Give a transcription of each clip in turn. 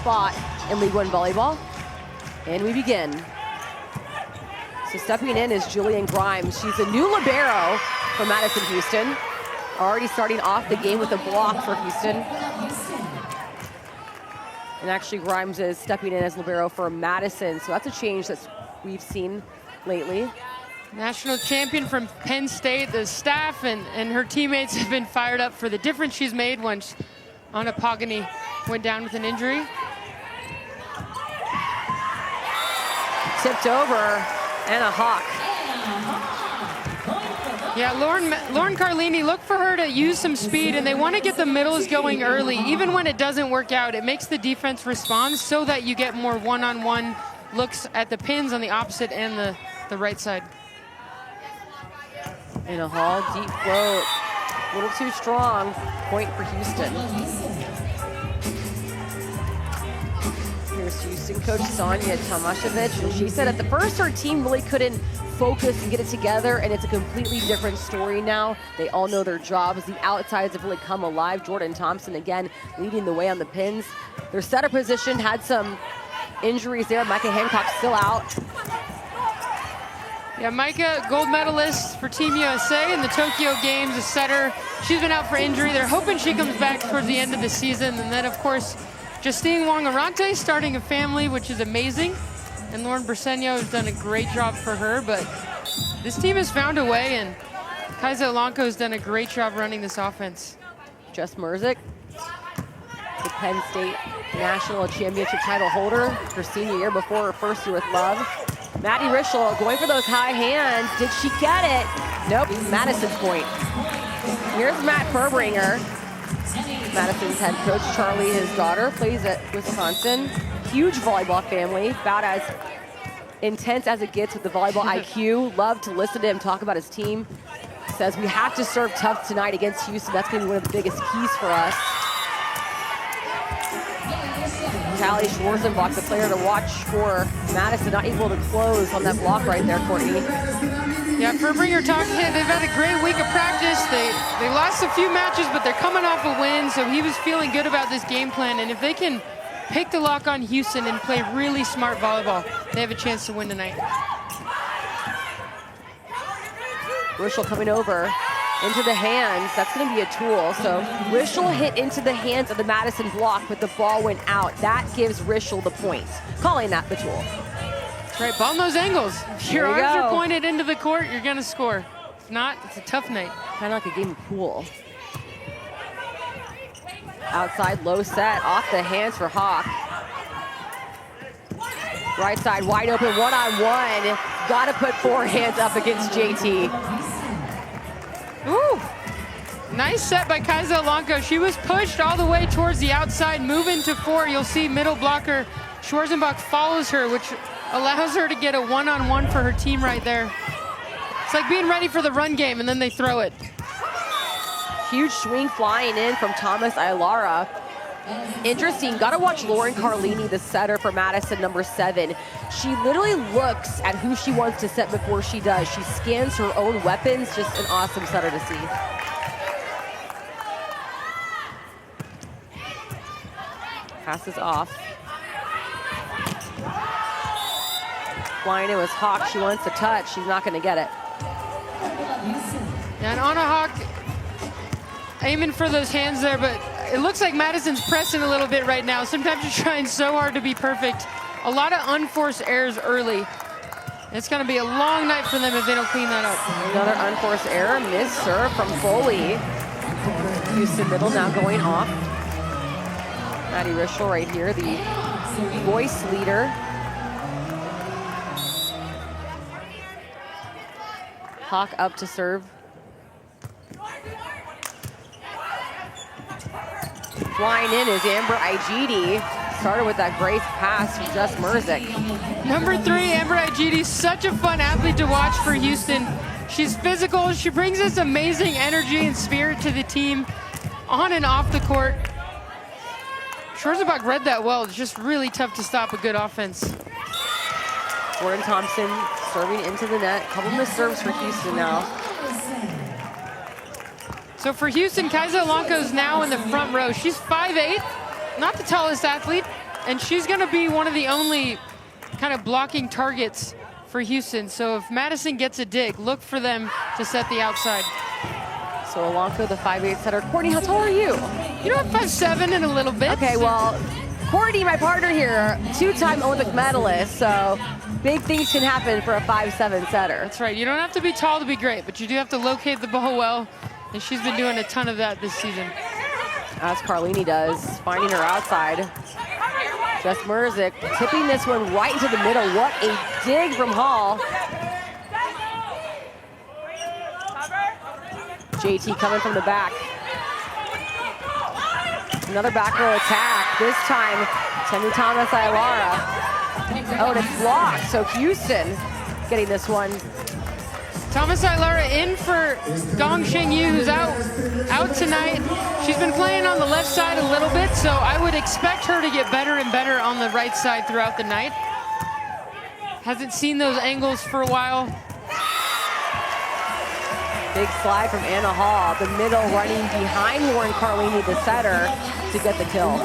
spot in League One volleyball. And we begin. So stepping in is Julian Grimes. She's a new libero for Madison Houston. Already starting off the game with a block for Houston. And actually Grimes is stepping in as libero for Madison. So that's a change that we've seen lately. National champion from Penn State. The staff and her teammates have been fired up for the difference she's made once Anna Pagani went down with an injury. Tipped over, Anna Hawk. Yeah, Lauren Carlini, look for her to use some speed, and they want to get the middles going early. Even when it doesn't work out, it makes the defense respond so that you get more one-on-one looks at the pins on the opposite and the right side. In a Hall, deep float, a little too strong. Point for Houston. Here's Houston coach Sonia Tomashevich, and she said at the first her team really couldn't focus and get it together, and it's a completely different story now. They all know their jobs. The outsides have really come alive. Jordan Thompson again leading the way on the pins. Their setter position had some injuries there. Micah Hancock still out. Yeah, Micah, gold medalist for Team USA in the Tokyo Games, a setter. She's been out for injury. They're hoping she comes back towards the end of the season. And then, of course, Justine Wong-Arante starting a family, which is amazing. And Lauren Briseño has done a great job for her. But this team has found a way, and Kaisa Olanko has done a great job running this offense. Jess Merzick, the Penn State National Championship title holder, her senior year before her first year with Love. Maddie Rischel going for those high hands. Did she get it? Nope, Madison's point. Here's Matt Furbringer. Madison's head coach, Charlie, his daughter, plays at Wisconsin. Huge volleyball family, about as intense as it gets with the volleyball IQ. Love to listen to him talk about his team. Says we have to serve tough tonight against Houston. That's gonna be one of the biggest keys for us. Callie Schwarzenbach, the player to watch for Madison, not able to close on that block right there, Courtney. Yeah, Furbringer talking, they've had a great week of practice. They lost a few matches, but they're coming off a win, so he was feeling good about this game plan. And if they can pick the lock on Houston and play really smart volleyball, they have a chance to win tonight. Rischel coming over into the hands. That's going to be a tool. So Rischel hit into the hands of the Madison block, but the ball went out. That gives Rischel the point. Calling that the tool. That's right, ball in those angles. If your arms are pointed into the court, you're going to score. If not, it's a tough night. Kind of like a game of pool. Outside, low set, off the hands for Hawk. Right side, wide open, one-on-one. Got to put forehands up against JT. Ooh, nice set by Kaisa Olanko. She was pushed all the way towards the outside, moving to four. You'll see middle blocker Schwarzenbach follows her, which allows her to get a one-on-one for her team right there. It's like being ready for the run game, and then they throw it. Huge swing flying in from Thomas Aylara. Interesting, gotta watch Lauren Carlini, the setter for Madison, number 7. She literally looks at who she wants to set before she does. She scans her own weapons, just an awesome setter to see. Passes off. Flying in was Hawk, she wants to touch, she's not gonna get it. Yeah, and Anna Hawk aiming for those hands there, but it looks like Madison's pressing a little bit right now. Sometimes you're trying so hard to be perfect. A lot of unforced errors early. It's going to be a long night for them if they don't clean that up. Another unforced error, missed serve from Foley. Houston middle now going off. Maddie Rischel right here, the voice leader. Hawk up to serve. Flying in is Amber Igidi. Started with that great pass from Jess Merzick. Number 3, Amber Igidi, such a fun athlete to watch for Houston. She's physical, she brings this amazing energy and spirit to the team on and off the court. Schwarzenbach read that well. It's just really tough to stop a good offense. Jordan Thompson serving into the net. Couple missed serves for Houston now. So for Houston, Kaisa Olanko is now in the front row. She's 5'8", not the tallest athlete, and she's going to be one of the only kind of blocking targets for Houston. So if Madison gets a dig, look for them to set the outside. So Alonco, the 5'8" setter. Courtney, how tall are you? You know, I'm 5'7" in a little bit. Okay, well, Courtney, my partner here, two-time Olympic medalist, so big things can happen for a 5'7" setter. That's right. You don't have to be tall to be great, but you do have to locate the ball well, and she's been doing a ton of that this season. As Carlini does, finding her outside. Jess Murzik tipping this one right into the middle. What a dig from Hall. JT coming from the back. Another back row attack. This time, Temi Thomas Aylara. Oh, and it's blocked. So Houston getting this one. Thomas Aylara in for Gong Shengyu, who's out tonight. She's been playing on the left side a little bit, so I would expect her to get better and better on the right side throughout the night. Hasn't seen those angles for a while. Big slide from Anna Hall, the middle running behind Lauren Carlini, the setter, to get the kill.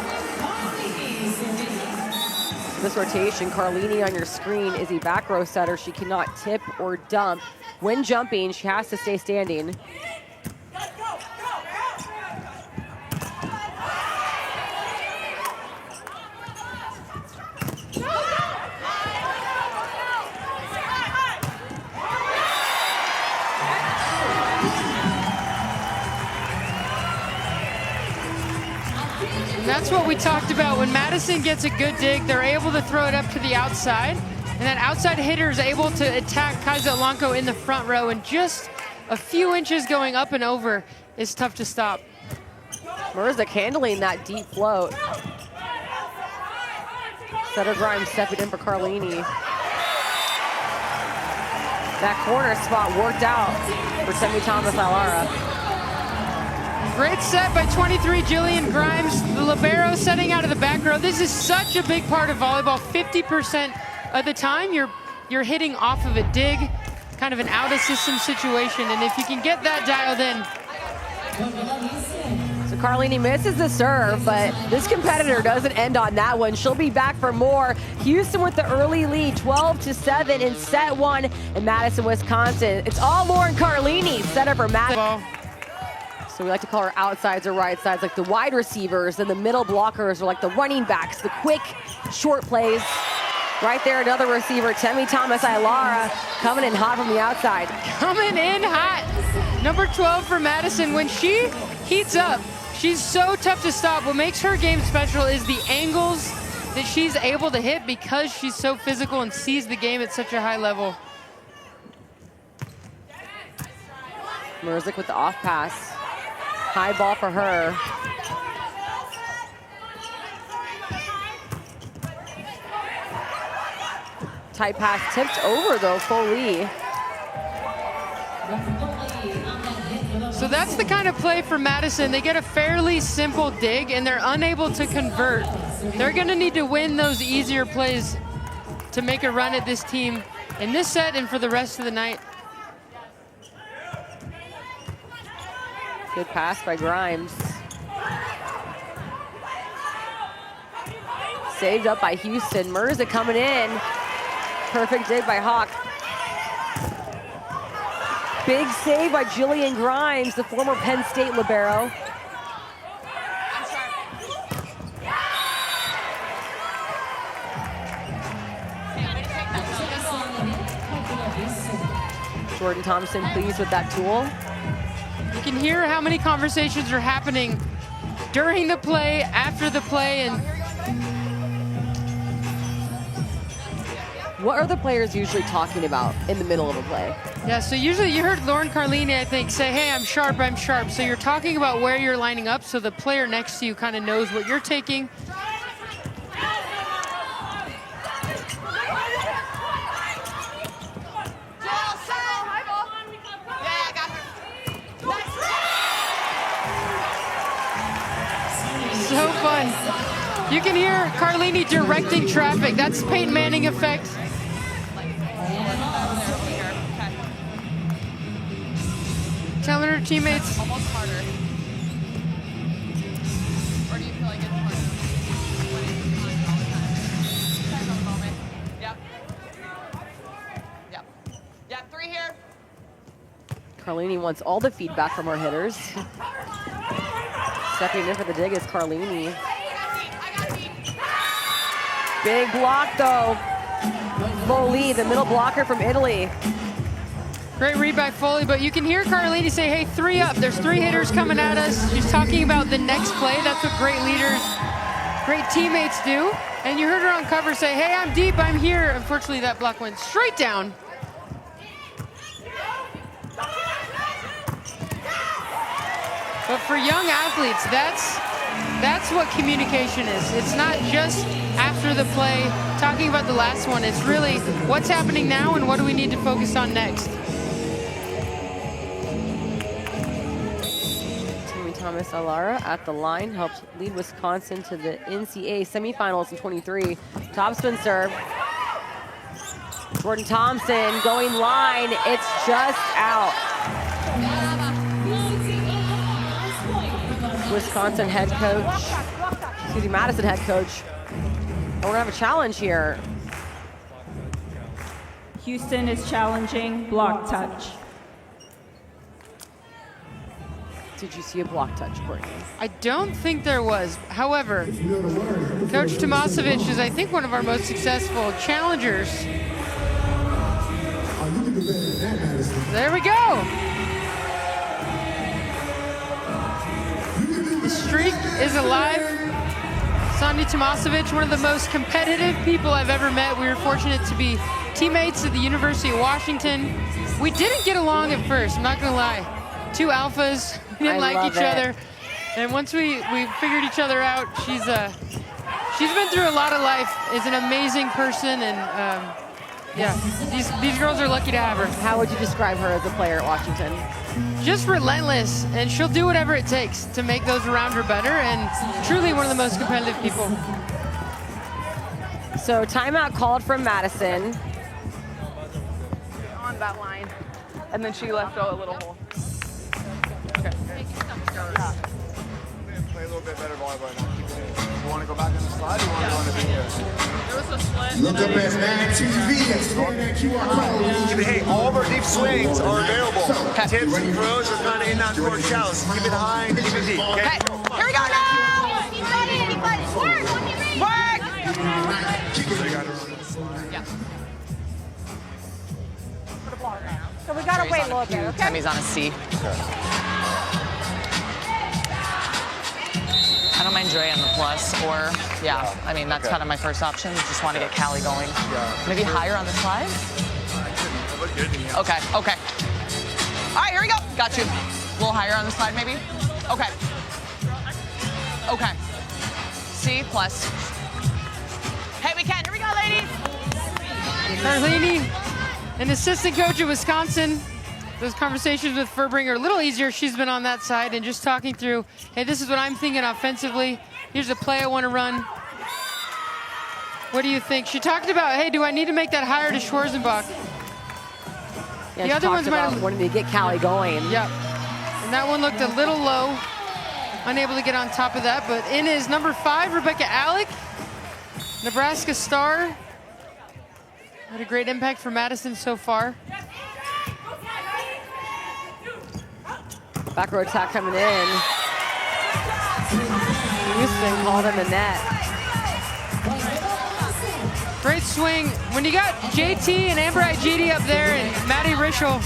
This rotation, Carlini on your screen is a back row setter. She cannot tip or dump. When jumping, she has to stay standing. And that's what we talked about. When Madison gets a good dig, they're able to throw it up to the outside. And that outside hitter is able to attack Kaisa Alonco in the front row. And just a few inches going up and over is tough to stop. Murzik handling that deep float. Setter Grimes stepping in for Carlini. That corner spot worked out for Temi Thomas Aylara. Great set by 23, Jillian Grimes. The libero setting out of the back row. This is such a big part of volleyball. 50% of the time, you're hitting off of a dig, kind of an out-of-system situation. And if you can get that dialed in. So Carlini misses the serve, but this competitor doesn't end on that one. She'll be back for more. Houston with the early lead, 12-7 in set one in Madison, Wisconsin. It's all Lauren Carlini, setter for Madison. So we like to call her outsides or right sides, like the wide receivers, and the middle blockers are like the running backs, the quick, short plays. Right there, another receiver, Temi Thomas Aylara, coming in hot from the outside. Coming in hot. Number 12 for Madison. When she heats up, she's so tough to stop. What makes her game special is the angles that she's able to hit because she's so physical and sees the game at such a high level. Murzik with the off pass. High ball for her. Tight pass tipped over though, Foley. So that's the kind of play for Madison. They get a fairly simple dig and they're unable to convert. They're gonna need to win those easier plays to make a run at this team in this set and for the rest of the night. Good pass by Grimes. Saved up by Houston. Murzik coming in. Perfect dig by Hawk. Big save by Jillian Grimes, the former Penn State libero. Jordan Thompson pleased with that tool. You can hear how many conversations are happening during the play, after the play, and what are the players usually talking about in the middle of a play? yeah, so usually you heard Lauren Carlini, I think, say, hey, I'm sharp, I'm sharp. So you're talking about where you're lining up so the player next to you kind of knows what you're taking. So fun. You can hear Carlini directing traffic. That's Peyton Manning effect. Telling her teammates. Almost harder. Or do you feel like it's harder? Carlini wants all the feedback from our hitters. Stepping in for the dig is Carlini. Big block though. Foley, the middle blocker from Italy. Great read by Foley, but you can hear Carlini say, hey, 3 up. There's 3 hitters coming at us. She's talking about the next play. That's what great leaders, great teammates do. And you heard her on cover say, hey, I'm deep, I'm here. Unfortunately, that block went straight down. But for young athletes, that's what communication is. It's not just after the play, talking about the last one. It's really what's happening now and what do we need to focus on next. Thomas Alara at the line helped lead Wisconsin to the NCAA semifinals in 23. Topspin serve. Jordan Thompson going line. It's just out. Wisconsin head coach, excuse me, Madison head coach. We're gonna have a challenge here. Houston is challenging block touch. Did you see a block touch, Courtney? I don't think there was. However, Coach Tomasevich is, I think, one of our most successful challengers. There we go. The streak is alive. Sonia Tomasevich, one of the most competitive people I've ever met. We were fortunate to be teammates at the University of Washington. We didn't get along at first, I'm not gonna lie. 2 alphas, we didn't like each other. And once we figured each other out, she's been through a lot of life, is an amazing person, and yeah, these girls are lucky to have her. How would you describe her as a player at Washington? Just relentless, and she'll do whatever it takes to make those around her better, and truly one of the most competitive people. So timeout called from Madison. On that line, and then she left a little hole. Okay. Play a little bit better volleyball now. Keep it in. You want to go back on the slide, or you want to be here? There was a split. Look up at Mad TV and scan that QR code. Hey, all of our deep swings are available. Tips and throws are kind of in that court shallows. Keep it high and keep it deep. Okay. Here we go now! He's got it. Work! So we gotta wait a little bit, okay? Tammy's on a C. I don't mind Dre on the plus, or, yeah, I mean, that's kind of my first option. Just want to get Callie going. Maybe higher on the slide? Okay, okay. All right, here we go. Got you. A little higher on the slide, maybe? Okay. Okay. C plus. Hey, we can. Here we go, ladies. Carlini, an assistant coach at Wisconsin. Those conversations with Furbringer are a little easier. She's been on that side and just talking through, hey, this is what I'm thinking offensively. Here's a play I want to run. What do you think? She talked about, hey, do I need to make that higher to Schwarzenbach? Yeah, The other ones might have wanting to get Callie going. Yep. And that one looked a little low. Unable to get on top of that, but in is number 5, Rebecca Alec, Nebraska star. Had a great impact for Madison so far. Back row attack coming in. Houston called in the net. Great swing. When you got JT and Amber Igidi up there and Maddie Rischel,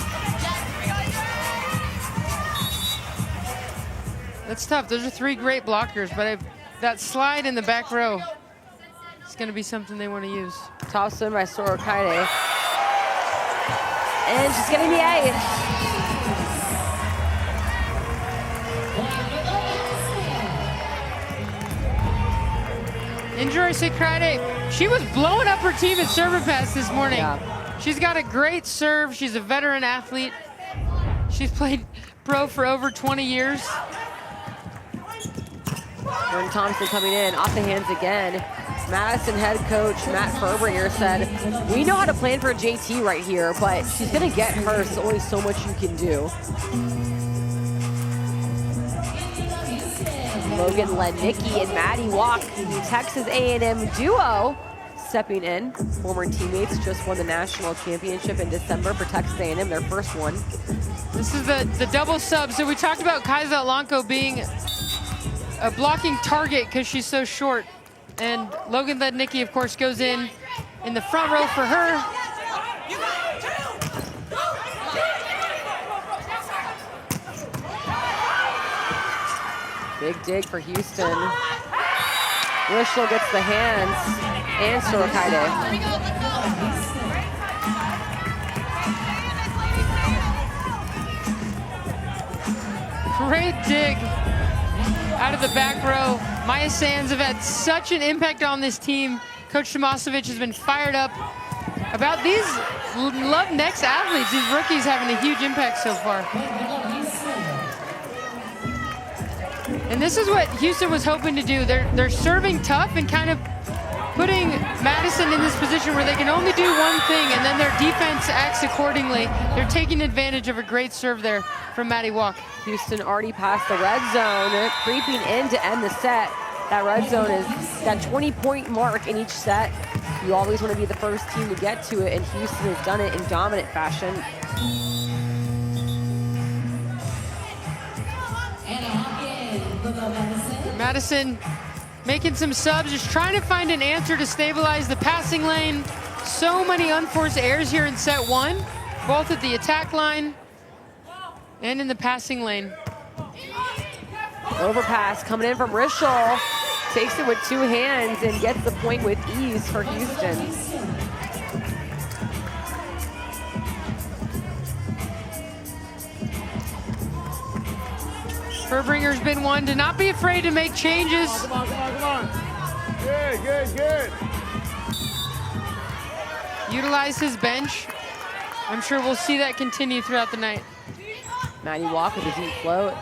that's tough. Those are 3 great blockers, but that slide in the back row is going to be something they want to use. Top spin by Soro Kaide. And she's getting the A. Injury Sakrade, she was blowing up her team at serve and pass this morning. Yeah. She's got a great serve. She's a veteran athlete. She's played pro for over 20 years. Jordan Thompson coming in, off the hands again. Madison head coach Matt Furbringer said, we know how to plan for JT right here, but she's gonna get her, so only so much you can do. Logan Lednicki and Maddie Walk, the Texas A&M duo, stepping in. Former teammates just won the national championship in December for Texas A&M, their first one. This is the double sub. So we talked about Kaisa Alanko being a blocking target because she's so short. And Logan Lednicki, of course, goes in the front row for her. Big dig for Houston. Rishel gets the hands and Sorokaide. Great dig out of the back row. Maya Sands have had such an impact on this team. Coach Tomasevic has been fired up about these Love Next athletes. These rookies having a huge impact so far. And this is what Houston was hoping to do. They're serving tough and kind of putting Madison in this position where they can only do one thing, and then their defense acts accordingly. They're taking advantage of a great serve there from Maddie Walk. Houston already passed the red zone. They're creeping in to end the set. That red zone is that 20-point mark in each set. You always want to be the first team to get to it, and Houston has done it in dominant fashion. Madison making some subs, just trying to find an answer to stabilize the passing lane. So many unforced errors here in set one, both at the attack line and in the passing lane. Overpass coming in from Rishel. Takes it with two hands and gets the point with ease for Houston. Herbringer's been one to not be afraid to make changes. Come on, come on, come on. Good, good, good. Utilize his bench. I'm sure we'll see that continue throughout the night. Maddie Walk with a deep float.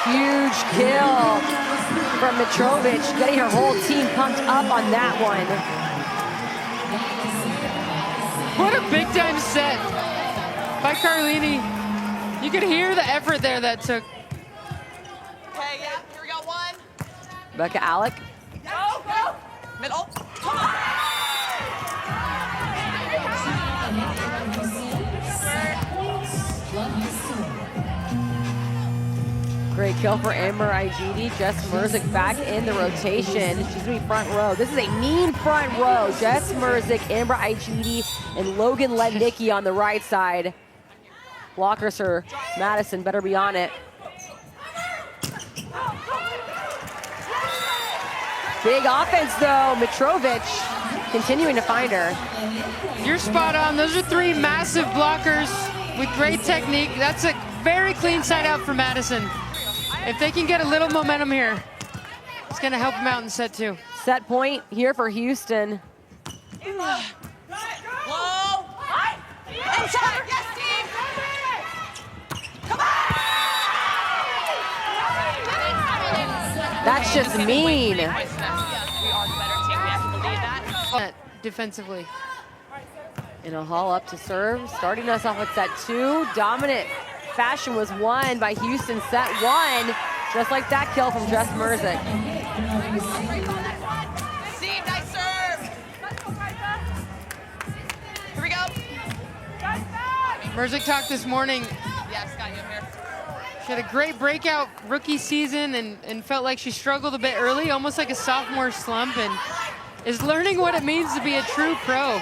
Huge kill from Mitrovic, getting her whole team pumped up on that one. What a big time set by Carlini. You could hear the effort there that took. Okay, yeah, here we go, one. Becca Alec. Go, go. Middle. Great kill for Amber Igidi. Jess Merzick back in the rotation. She's gonna be front row. This is a mean front row. Jess Merzick, Amber Igidi, and Logan Lednicki on the right side. Blockers for Madison, better be on it. Big offense though, Mitrovic continuing to find her. You're spot on. Those are three massive blockers with great technique. That's a very clean side out for Madison. If they can get a little momentum here, it's gonna help them out in set two. Set point here for Houston. Low. Inside. Yes, team. Come on. That's just mean. We are the better team. We have to believe that. Defensively. And a haul up to serve, starting us off with set two. Dominant fashion was won by Houston set one, just like that kill from Jess Merzick. Steve, nice serve. Here we go. Merzick talked this morning. Yeah, Scott, you here. She had a great breakout rookie season and felt like she struggled a bit early, almost like a sophomore slump, and is learning what it means to be a true pro.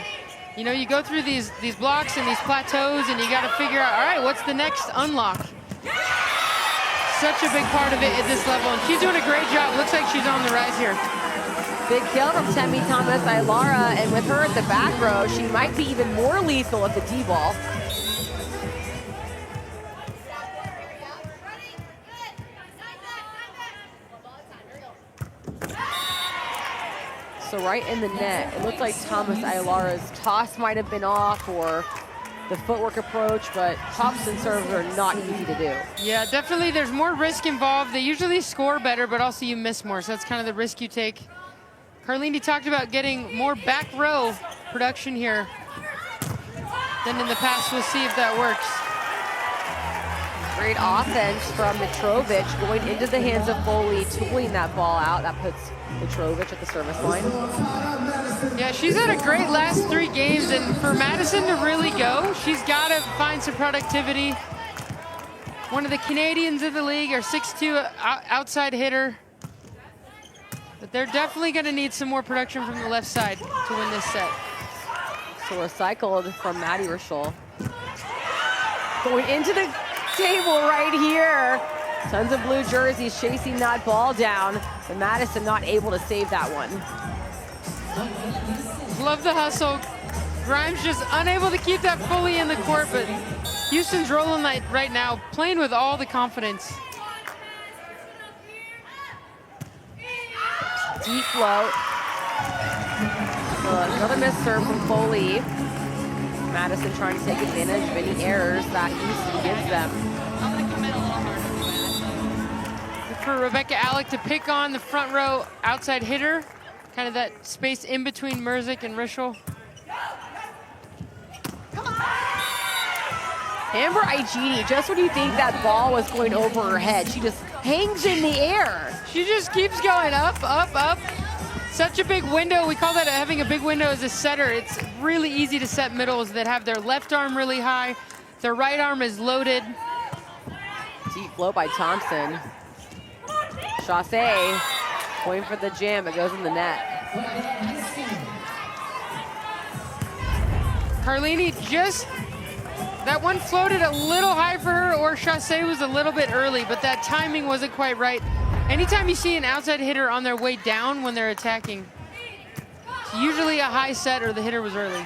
You know, you go through these blocks and these plateaus and you got to figure out, all right, what's the next unlock? Such a big part of it at this level, and she's doing a great job. Looks like she's on the rise here. Big kill from Temi Thomas Aylara, and with her at the back row, she might be even more lethal at the D-ball. So right in the net, it looked like Thomas Aylara's toss might have been off or the footwork approach, but Thompson serves are not easy to do. Yeah, definitely there's more risk involved. They usually score better, but also you miss more, so that's kind of the risk you take. Carlini talked about getting more back row production here than in the past. We'll see if that works. Great offense from Mitrovic going into the hands of Foley, tooling that ball out. That puts Mitrovic at the service line. Yeah, she's had a great last 3 games, and for Madison to really go, she's got to find some productivity. One of the Canadians in the league, our 6'2" outside hitter. But they're definitely going to need some more production from the left side to win this set. So recycled from Maddie Rischel. Going into the table right here. Tons of blue jerseys chasing that ball down, but Madison not able to save that one. Love the hustle. Grimes just unable to keep that fully in the court, but Houston's rolling right now, playing with all the confidence. Deep float. Another missed serve from Foley. Madison trying to take advantage of any errors that Houston gives them. For Rebecca Alec to pick on the front row outside hitter, kind of that space in between Merzik and Rischel. Amber Igidi, just when you think that ball was going over her head, she just hangs in the air. She just keeps going up, up, up. Such a big window. We call that having a big window as a setter. It's really easy to set middles that have their left arm really high, their right arm is loaded. Deep flow by Thompson. Chassé going for the jam, it goes in the net. Carlini just, that one floated a little high for her, or Chassé was a little bit early, but that timing wasn't quite right. Anytime you see an outside hitter on their way down when they're attacking, it's usually a high set or the hitter was early.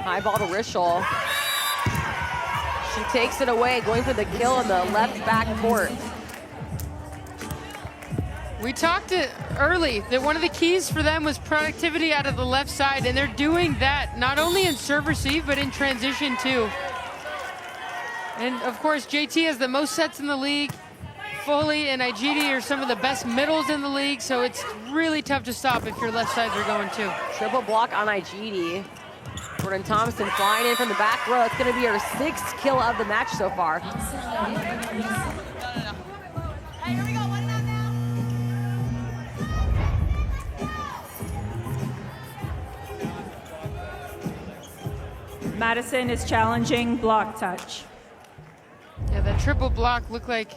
High ball to Rischel. She takes it away, going for the kill in the left back court. We talked early that one of the keys for them was productivity out of the left side, and they're doing that not only in serve receive, but in transition too. And of course, JT has the most sets in the league. Foley and Igidi are some of the best middles in the league, so it's really tough to stop if your left sides are going too. Triple block on Igidi. Jordan Thompson flying in from the back row. It's going to be her 6th kill of the match so far. Madison is challenging block touch. Yeah, that triple block looked like.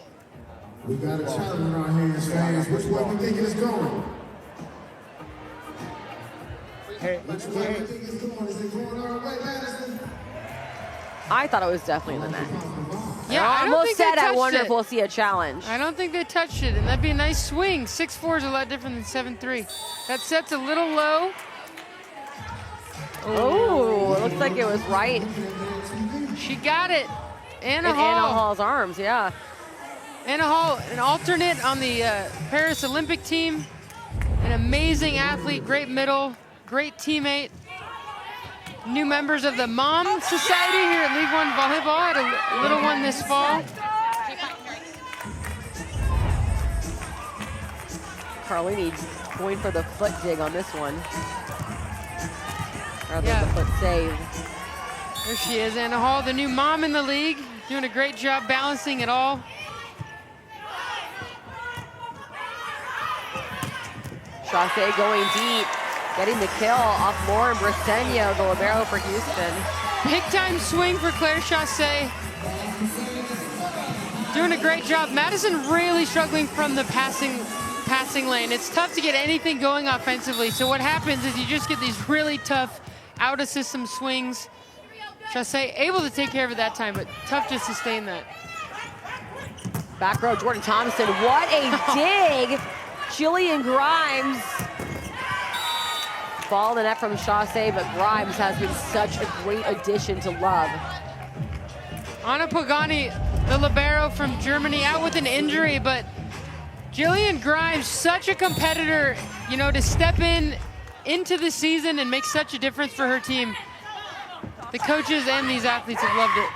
We got a challenge around here, fans. Which way we think it's going? Hey, Which way we think it's going? Is it going our way, Madison? I thought it was definitely in the net. Yeah, I don't almost think they said I touched wonder it. if we'll see a challenge. I don't think they touched it, and that'd be a nice swing. 6'4" is a lot different than 7'3". That set's a little low. Oh, it looks like it was right She got it. Anna in Hall. Anna Hall's arms, yeah. Anna Hall, an alternate on the Paris Olympic team. An amazing athlete, great middle, great teammate. New members of the Mom Society here at League One Volleyball. Had a little one this fall. Carlini going for the foot dig on this one. Rather Yeah. than the foot save. There she is, Anna Hall, the new mom in the league, doing a great job balancing it all. Chassé going deep, getting the kill off Lauren Briseño, the libero for Houston. Big time swing for Claire Chassé. Doing a great job. Madison really struggling from the passing lane. It's tough to get anything going offensively. So what happens is you just get these really tough out of system swings. Chassé able to take care of it that time, but tough to sustain that. Back row, Jordan Thompson, what a dig! Jillian Grimes. Ball in the net from Chassé, but Grimes has been such a great addition to Love. Anna Pagani, the libero from Germany, out with an injury, but Jillian Grimes, such a competitor, you know, to step into the season and make such a difference for her team. The coaches and these athletes have loved it.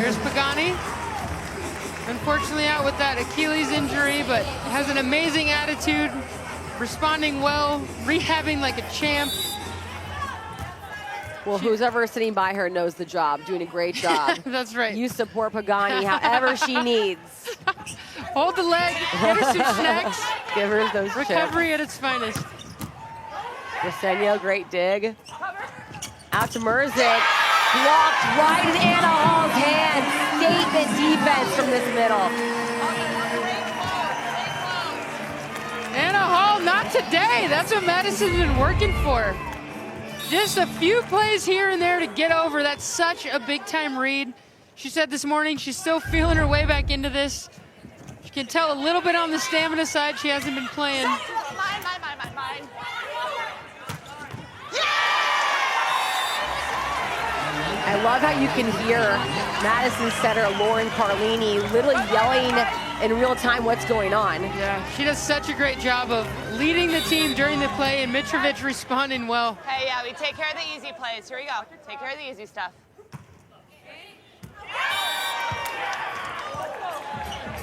Here's Pagani. Unfortunately out with that Achilles injury, but has an amazing attitude. responding well, rehabbing like a champ. Well, who's ever sitting by her knows the job, doing a great job. That's right. You support Pagani however she needs. Hold the leg, get her some snacks. Give her those Recovery at its finest. Rosenio, great dig. Out to Merzick. Blocked right in Anna Hall's hand. Statement defense from this middle. Anna Hall, not today. That's what Madison's been working for. Just a few plays here and there to get over. That's such a big-time read. She said this morning she's still feeling her way back into this. You can tell a little bit on the stamina side she hasn't been playing. Mine. I love how you can hear Madison setter Lauren Carlini literally yelling in real time what's going on. Yeah, she does such a great job of leading the team during the play, and Mitrovic responding well. Hey, yeah, we take care of the easy plays. Here we go. Take care of the easy stuff.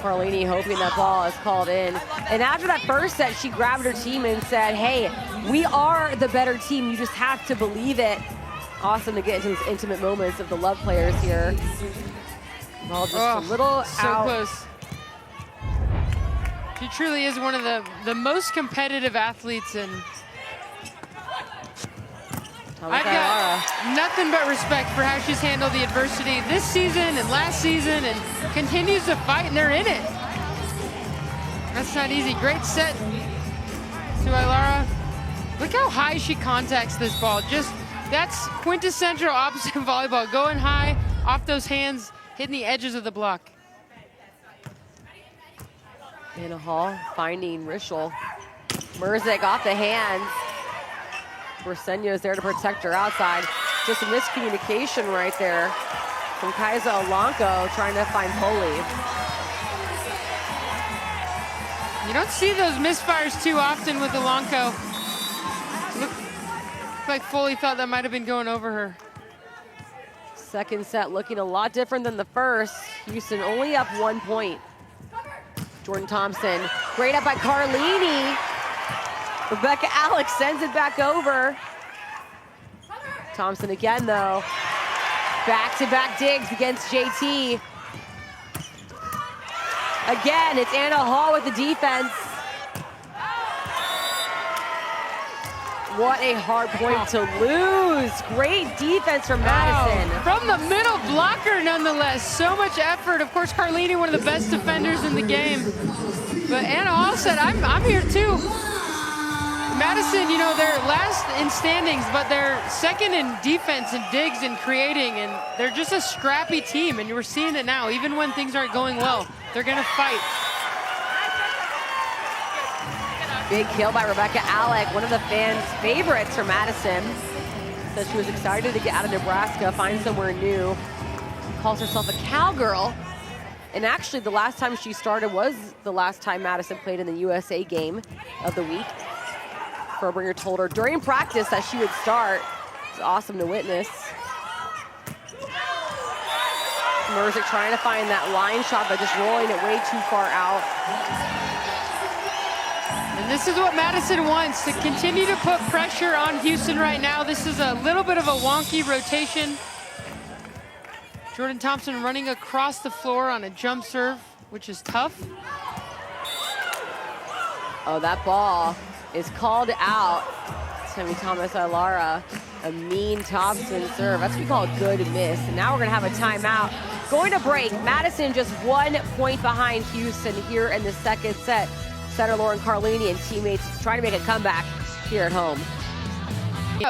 Carlini hoping that ball is called in. And after that first set, she grabbed her team and said, hey, we are the better team. You just have to believe it. Awesome to get into these intimate moments of the Love players here. Ball just a little so out. Close. She truly is one of the most competitive athletes, and I've got nothing but respect for how she's handled the adversity this season and last season, and continues to fight, and they're in it. That's not easy. Great set to Ilara. Look how high she contacts this ball. Just, that's quintessential opposite volleyball. Going high, off those hands, hitting the edges of the block. Anna Hall finding Rischel. Merzick off the hands. Rosenio is there to protect her outside. Just a miscommunication right there from Kaisa Alanko trying to find Poli. You don't see those misfires too often with Alanko. Looked like Foley thought that might have been going over her. Second set looking a lot different than the first. Houston only up 1 point. Jordan Thompson, great up by Carlini. Rebecca Alex sends it back over. Thompson again though. Back-to-back digs against JT. Again, it's Anna Hall with the defense. What a hard point to lose. Great defense from Madison. Wow. From the middle blocker nonetheless. So much effort. Of course, Carlini, one of the best defenders in the game. But Anna Hall said, I'm here too. Madison, you know, they're last in standings, but they're second in defense and digs and creating, and they're just a scrappy team, and we're seeing it now. Even when things aren't going well, they're gonna fight. Big kill by Rebecca Alec, one of the fans' favorites for Madison. Said she was excited to get out of Nebraska, find somewhere new. Calls herself a cowgirl. And actually, the last time she started was the last time Madison played in the USA game of the week. Furbringer told her during practice that she would start. It's awesome to witness. Merzick trying to find that line shot, but just rolling it way too far out. And this is what Madison wants, to continue to put pressure on Houston right now. This is a little bit of a wonky rotation. Jordan Thompson running across the floor on a jump serve, which is tough. Oh, that ball is called out. Tammy Thomas Ilara, a mean Thompson serve. That's what we call a good miss. And now we're gonna have a timeout. Going to break. Madison just 1 point behind Houston here in the second set. Setter Lauren Carlini and teammates trying to make a comeback here at home.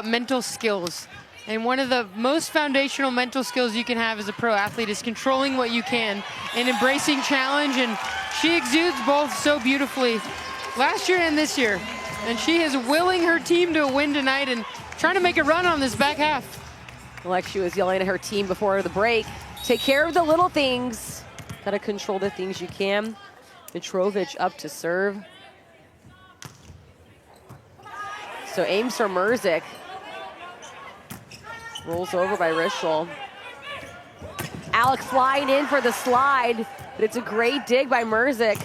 Mental skills. And one of the most foundational mental skills you can have as a pro athlete is controlling what you can and embracing challenge. And she exudes both so beautifully last year and this year. And she is willing her team to win tonight and trying to make a run on this back half. Like she was yelling at her team before the break. Take care of the little things. Gotta control the things you can. Mitrovic up to serve. So aims for Merzick. Rolls over by Rischel. Alec flying in for the slide, but it's a great dig by Merzick.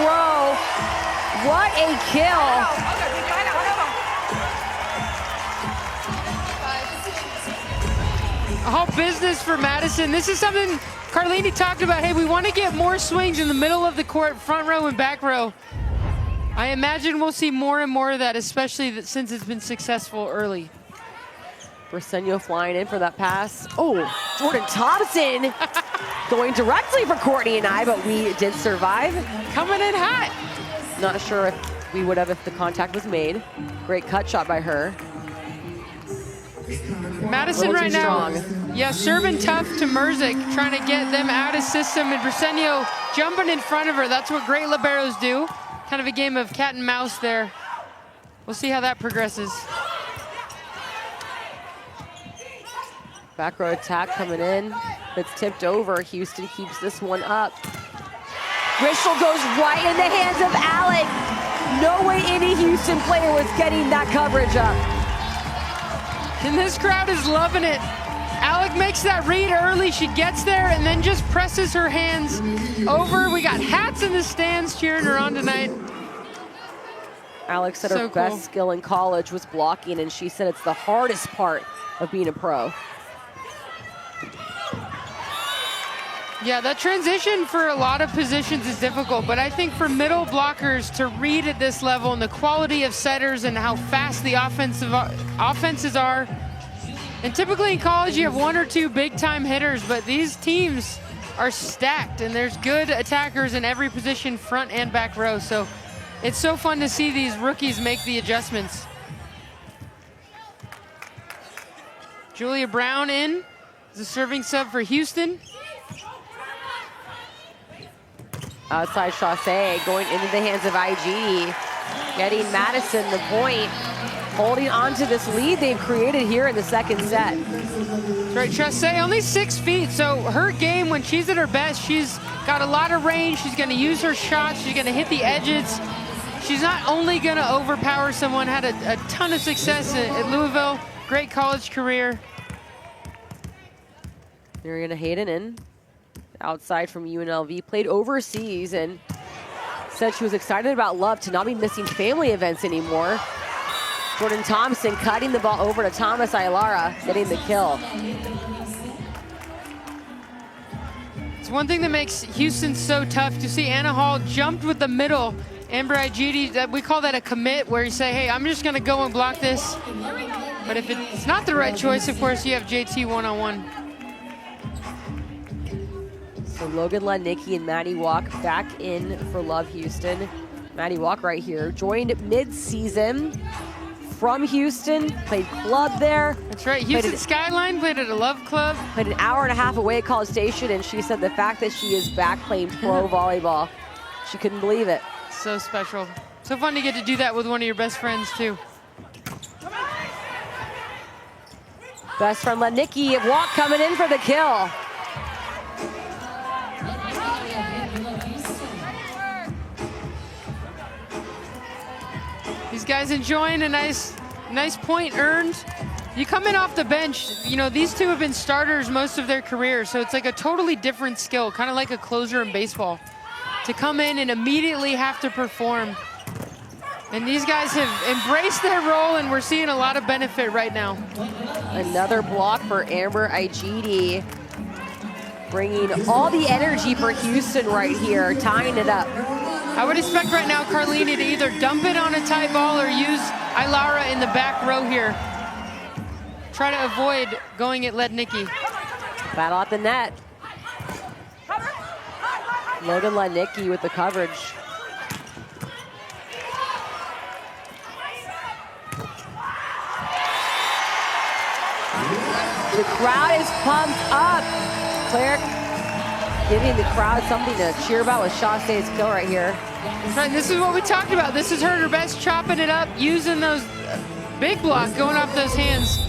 throw. What a kill. All business for Madison. This is something Carlini talked about. Hey, we want to get more swings in the middle of the court, front row and back row. I imagine we'll see more and more of that, especially since it's been successful early. Briseño flying in for that pass. Oh, Jordan Thompson going directly for Courtney and I, but we did survive. Coming in hot. Not sure if we would have if the contact was made. Great cut shot by her. Madison right now, yeah, serving tough to Merzick, trying to get them out of system, and Briseño jumping in front of her. That's what great liberos do. Kind of a game of cat and mouse there. We'll see how that progresses. Back row attack coming in. It's tipped over. Houston keeps this one up. Rischel goes right in the hands of Alec. No way any Houston player was getting that coverage up. And this crowd is loving it. Alec makes that read early. She gets there and then just presses her hands over. We got hats in the stands cheering her on tonight. Alex said her best skill in college was blocking, and she said it's the hardest part of being a pro. Yeah, that transition for a lot of positions is difficult, but I think for middle blockers to read at this level and the quality of setters and how fast the offenses are, and typically in college you have one or two big-time hitters, but these teams are stacked, and there's good attackers in every position, front and back row, so it's so fun to see these rookies make the adjustments. Julia Brown in as a serving sub for Houston. Outside Chaussee going into the hands of IG, getting Madison the point, holding on to this lead they've created here in the second set. That's right, Chaussee only 6 feet, so her game when she's at her best, she's got a lot of range, she's gonna use her shots, she's gonna hit the edges. She's not only gonna overpower someone, had a ton of success at Louisville, great college career. Mariana Hayden in. Outside from UNLV, played overseas and said she was excited about Love to not be missing family events anymore. Jordan Thompson cutting the ball over to Thomas Aylara, getting the kill. It's one thing that makes Houston so tough to see. Anna Hall jumped with the middle. Amber Igidi, we call that a commit, where you say, hey, I'm just gonna go and block this. But if it's not the right choice, of course, you have JT one-on-one. So Logan Lednicki and Maddie Walk back in for Love Houston. Maddie Walk right here, joined mid-season from Houston, played club there. That's right, Houston Skyline, played at a Love Club. Played an hour and a half away at College Station, and she said the fact that she is back playing pro volleyball, she couldn't believe it. So special. So fun to get to do that with one of your best friends too. Best friend Lednicki, Walk coming in for the kill. These guys enjoying a nice point earned. You come in off the bench, you know, these two have been starters most of their career, so it's like a totally different skill, kind of like a closer in baseball. To come in and immediately have to perform. And these guys have embraced their role, and we're seeing a lot of benefit right now. Another block for Amber Igidi, bringing all the energy for Houston right here, tying it up. I would expect right now Carlini to either dump it on a tight ball or use Aylara in the back row here. Try to avoid going at Lednicki. Battle at the net. Logan Lednicki with the coverage. The crowd is pumped up. Claire giving the crowd something to cheer about with Chaussee's kill right here. Right, this is what we talked about. This is her best, chopping it up, using those big blocks, going off those hands.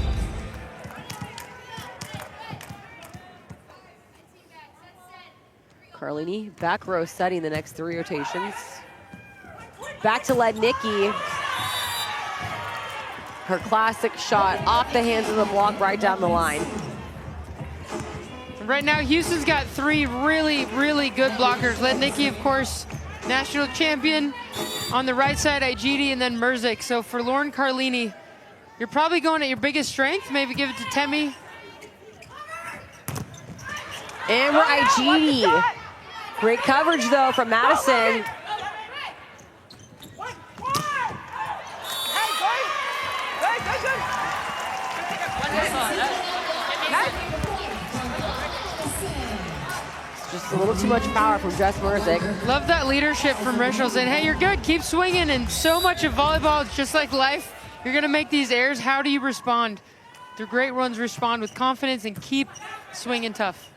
Carlini, back row setting the next 3 rotations. Back to Lednicki. Her classic shot off the hands of the block right down the line. Right now, Houston's got 3 really, really good blockers. Lednicki, of course, national champion. On the right side, Igidi, and then Merzik. So for Lauren Carlini, you're probably going at your biggest strength. Maybe give it to Temi. And we're Igidi. Great coverage, though, from Madison. Just a little too much power from Jess Merzik. Love that leadership from Rishel, saying, hey, you're good, keep swinging. And so much of volleyball, it's just like life. You're gonna make these errors. How do you respond? Through great runs, respond with confidence and keep swinging tough.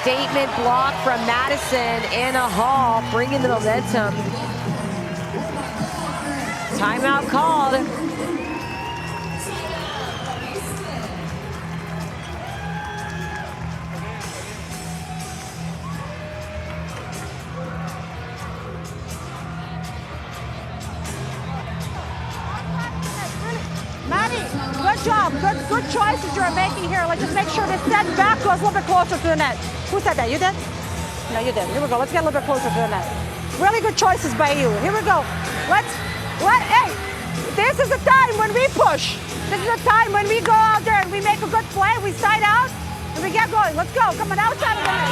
Statement block from Madison. Anna Hall bringing the momentum. Timeout called. Maddie, good job. Good choices you're making here. Let's just make sure the set back goes a little bit closer to the net. Who said that? You did? No, you did. Here we go. Let's get a little bit closer to the net. Really good choices by you. Here we go. Hey, this is the time when we push. This is the time when we go out there and we make a good play. We side out and we get going. Let's go. Come on, outside of the net.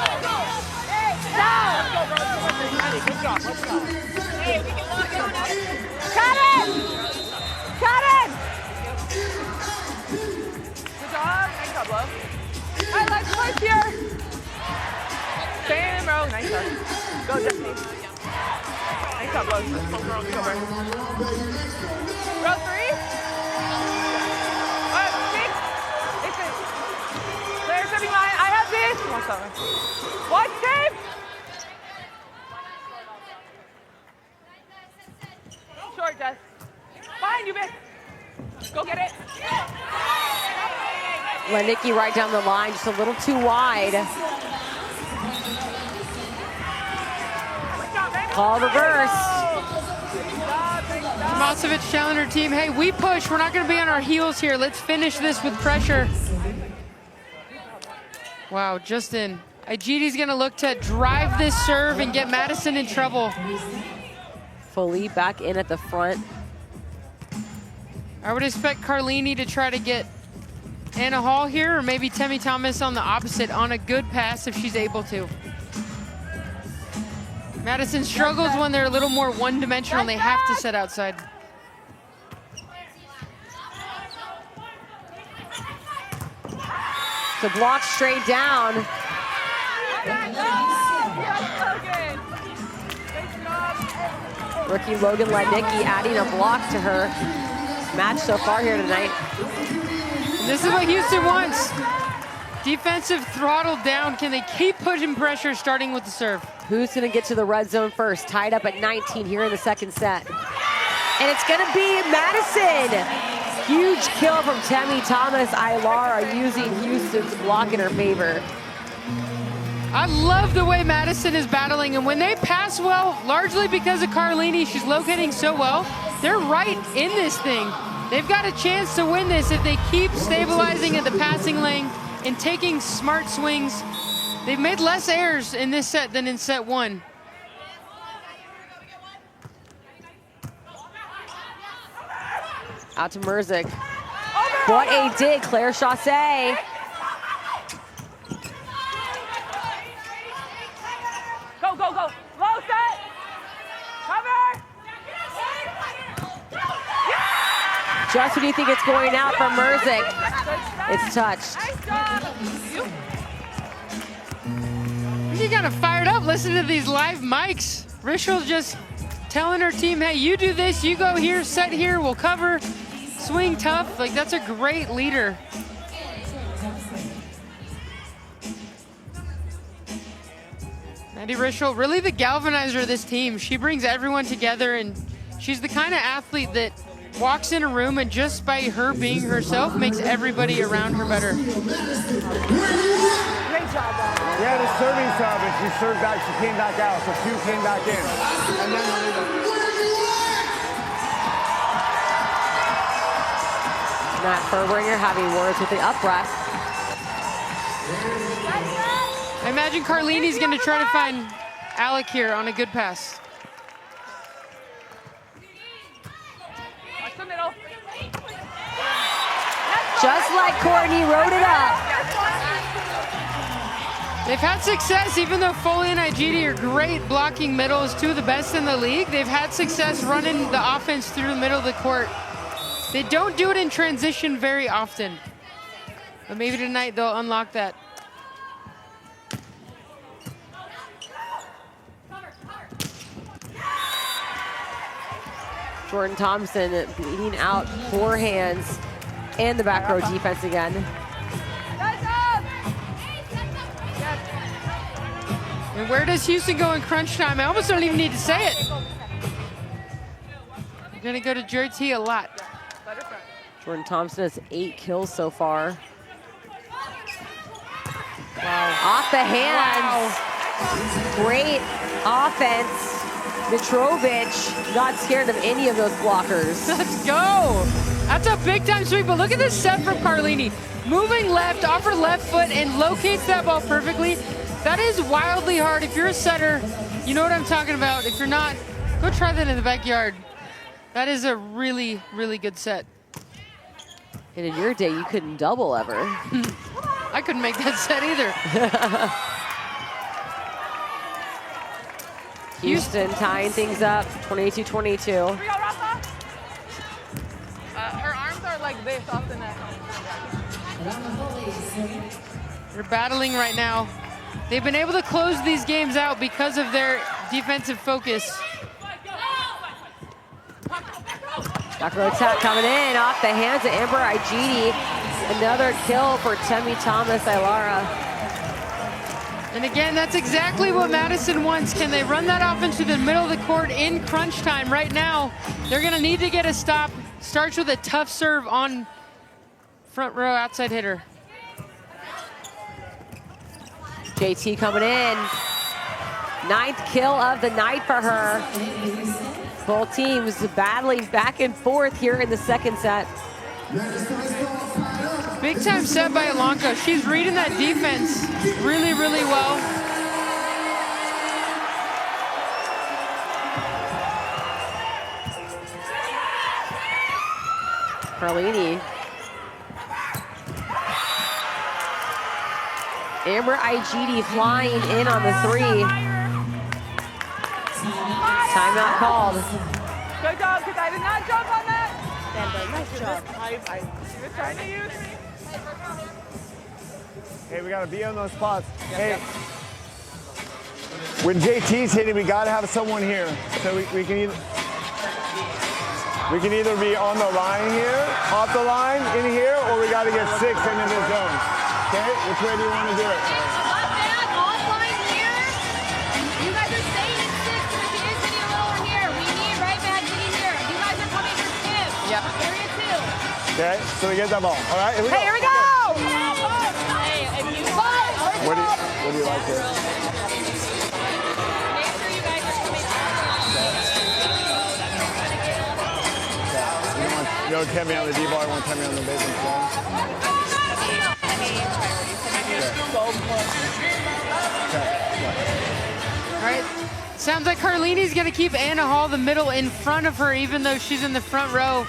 Let's go. Hey, down. Good job. Let's go. Hey, we can lock it. Cut it. Cut it. Good job. Nice job, love. All right, let's push here. Bam, bro. Nice job. Go, Jesse. Nice job, love. Go, bro. Row 3. Six. It's it. There's 79. I have this. 1-7. Watch, Dave. Short, Jess. Behind you, Vic. Go get it. Lenicki right down the line, just a little too wide. Call reverse. Tomasevic challenging her team, hey, we push. We're not going to be on our heels here. Let's finish this with pressure. Wow, just in. Igidi's going to look to drive this serve and get Madison in trouble. Fully back in at the front. I would expect Carlini to try to get Anna Hall here, or maybe Temi Thomas on the opposite on a good pass if she's able to. Madison struggles when they're a little more one-dimensional and they have to set outside. So block straight down. Rookie Logan Lenicki adding a block to her match so far here tonight. And this is what Houston wants. Defensive throttle down. Can they keep pushing pressure starting with the serve? Who's gonna get to the red zone first? Tied up at 19 here in the second set. And it's gonna be Madison. Huge kill from Temi Thomas. Ilara using Houston's block in her favor. I love the way Madison is battling, and when they pass well, largely because of Carlini, she's locating so well, they're right in this thing. They've got a chance to win this if they keep stabilizing at the passing lane and taking smart swings. They've made less errors in this set than in set one. Out to Merzik. What a dig, Claire Chassé. Go, go, go. Low set. Cover. Just when you think it's going out from Merzik, it's touched. Nice job. You got fired up listening to these live mics. Rishel's just telling her team, hey, you do this, you go here, set here, we'll cover, swing tough. Like, that's a great leader. Maddie Rishel, really the galvanizer of this team. She brings everyone together, and she's the kind of athlete that walks in a room and just by her being herself makes everybody around her better. Great job, Bob. Yeah, the serving sub, and she served back, she came back out, so two came back in. And then Matt Furbringer having words with the up ref. I imagine Carlini's going to try to find Alec here on a good pass. Watch the middle. Just like Courtney wrote it up. They've had success, even though Foley and Igidi are great blocking middles, two of the best in the league. They've had success running the offense through the middle of the court. They don't do it in transition very often. But maybe tonight they'll unlock that. Jordan Thompson bleeding out forehands and the back row defense again. And where does Houston go in crunch time? I almost don't even need to say it. They're gonna go to JT a lot. Jordan Thompson has 8 kills so far. Wow. Off the hands. Wow. Great offense. Mitrovic not scared of any of those blockers. Let's go. That's a big time sweep, but look at this set from Carlini. Moving left, off her left foot, and locates that ball perfectly. That is wildly hard. If you're a setter, you know what I'm talking about. If you're not, go try that in the backyard. That is a really, really good set. And in your day, you couldn't double ever. I couldn't make that set either. Houston tying things up, 22-22. Her arms are like this off the net. They're battling right now. They've been able to close these games out because of their defensive focus. Back row attack coming in off the hands of Amber Igidi. Another kill for Temi Thomas-Ailara. And again, that's exactly what Madison wants. Can they run that offense to the middle of the court in crunch time? Right now, they're gonna need to get a stop. Starts with a tough serve on front row outside hitter. JT coming in. 9th kill of the night for her. Both teams battling back and forth here in the second set. Big time set by Alanka. She's reading that defense really, really well. Carlini. Amber Igidi flying in on the 3. Timeout called. Good job, because I did not jump on that. Nice job. She was trying to use me. Hey, we got to be on those spots. Hey, when JT's hitting, we got to have someone here. So we can either be on the line here, off the line, in here, or we got to get 6 into the zone. Okay, which way do you want to do it? Offline here. You guys are staying at 6, and if it is hitting a little here, we need right back hitting here. You guys are coming for tip. Yep. Area 2. Okay, so we get that ball. All right, here we go. Hey, here we go. Hey, if you What do you like here? make sure you guys are coming You don't Temi on the D-ball, I want Temi on the basement. All right, sounds like Carlini's gonna keep Anna Hall the middle in front of her, even though she's in the front row,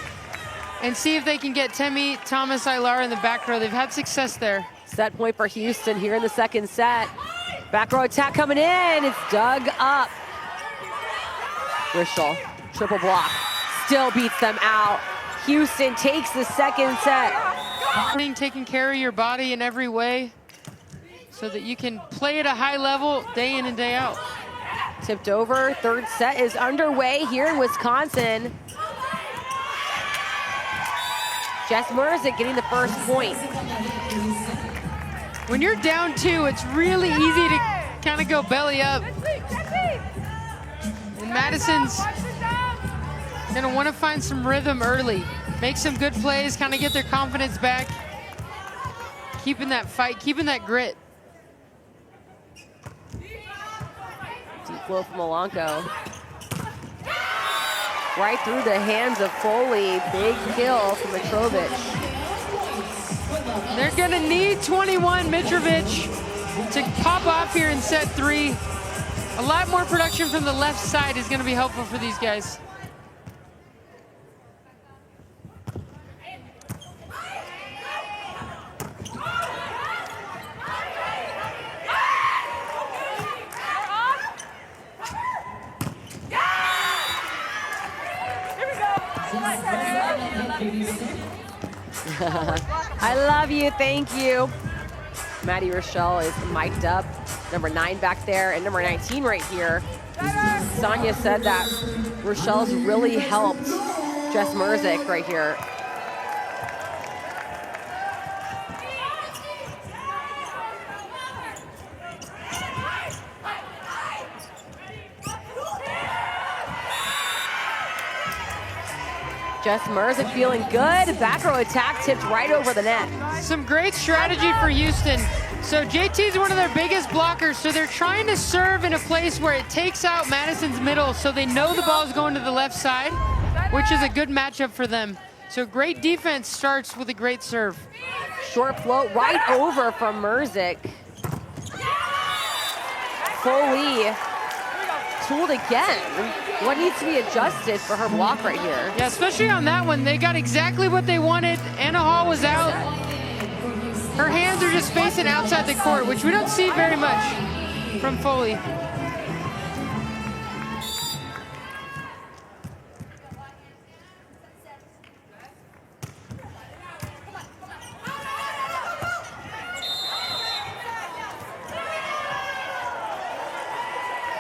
and see if they can get Temi Thomas-Ailara in the back row. They've had success there. Set point for Houston here in the second set. Back row attack coming in. It's dug up. Rischel, triple block. Still beats them out. Houston takes the second set. Taking care of your body in every way so that you can play at a high level day in and day out. Tipped over. Third set is underway here in Wisconsin. Jess Merzick getting the first point. When you're down 2, it's really easy to kind of go belly up. And Madison's gonna want to find some rhythm early, make some good plays, kind of get their confidence back, keeping that fight, keeping that grit. Deep flow from Alanko. Right through the hands of Foley. Big kill from Mitrovic. They're gonna need 21 Mitrovic to pop off here in set 3. A lot more production from the left side is gonna be helpful for these guys. I love you, thank you. Maddie Rochelle is mic'd up. Number 9 back there and number 19 right here. Sonia said that Rochelle's really helped Jess Merzik right here. Jess Merzik feeling good. Back row attack tipped right over the net. Some great strategy for Houston. So JT is one of their biggest blockers, so they're trying to serve in a place where it takes out Madison's middle, so they know the ball is going to the left side, which is a good matchup for them. So great defense starts with a great serve. Short float right over from Merzik. Foley tooled again. What needs to be adjusted for her block right here? Yeah, especially on that one. They got exactly what they wanted. Anna Hall was out. Her hands are just facing outside the court, which we don't see very much from Foley.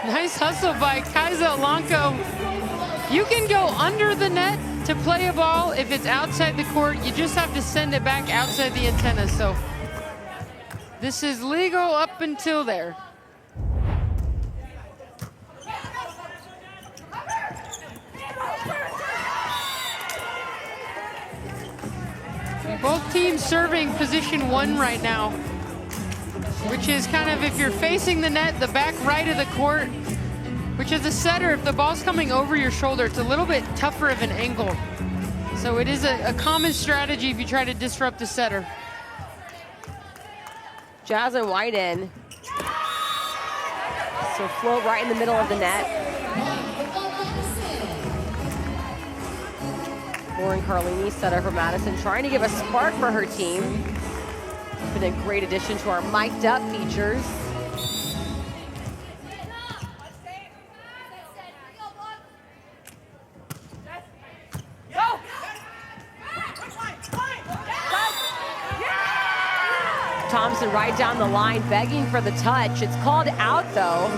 Nice hustle by Kaisa Alonco. You can go under the net to play a ball. If it's outside the court, you just have to send it back outside the antenna. So this is legal up until there. Both teams serving position 1 right now, which is kind of, if you're facing the net, the back right of the court, which is a setter. If the ball's coming over your shoulder, it's a little bit tougher of an angle. So it is a common strategy if you try to disrupt the setter. Jasmine Whiten. So float right in the middle of the net. Lauren Carlini, setter for Madison, trying to give a spark for her team. Been a great addition to our mic'd up features. Thompson right down the line, begging for the touch. It's called out, though.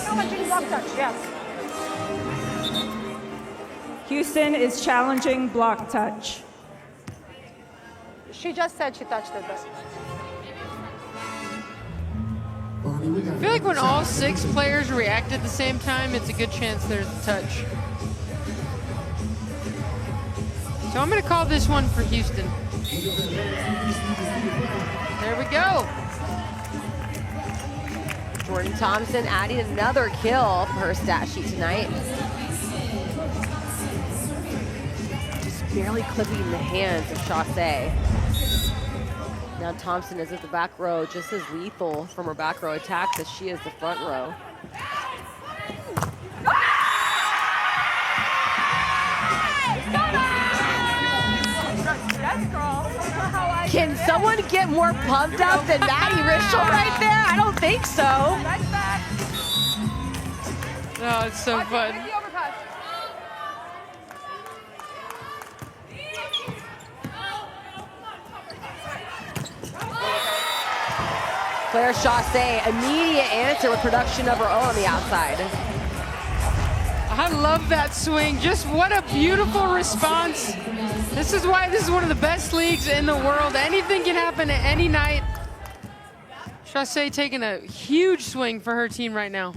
Challenging block touch, yes. Houston is challenging block touch. She just said she touched it, but... I feel like when all 6 players react at the same time, it's a good chance there's a touch. So I'm going to call this one for Houston. There we go. Jordan Thompson adding another kill for her stat sheet tonight. Just barely clipping the hands of Chaussee. Now Thompson is at the back row, just as lethal from her back row attacks as she is the front row. Can someone get more pumped up than Maddie Rischel right there? I don't think so. Oh, it's so fun. Claire Chaussee, immediate answer with production of her own on the outside. I love that swing. Just what a beautiful response. This is why this is one of the best leagues in the world. Anything can happen at any night. Chaussee taking a huge swing for her team right now.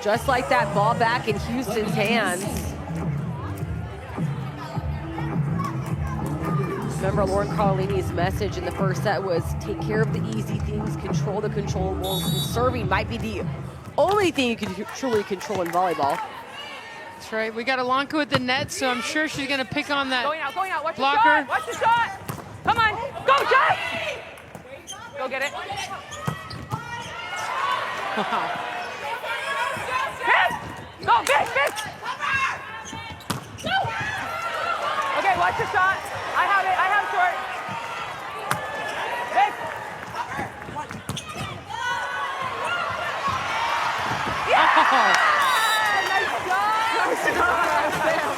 Just like that, ball back in Houston's hands. Remember Lauren Carlini's message in the first set was take care of the easy things, control the controllables, and serving might be the only thing you can truly control in volleyball. That's right. We got Alonka at the net, so I'm sure she's going to pick on that Going out, going out. Watch blocker. the shot. Watch the shot. Come on. Go, Jess. Go get it. Hit. Go, big, big. Okay, watch the shot. I have it. I have short. Big.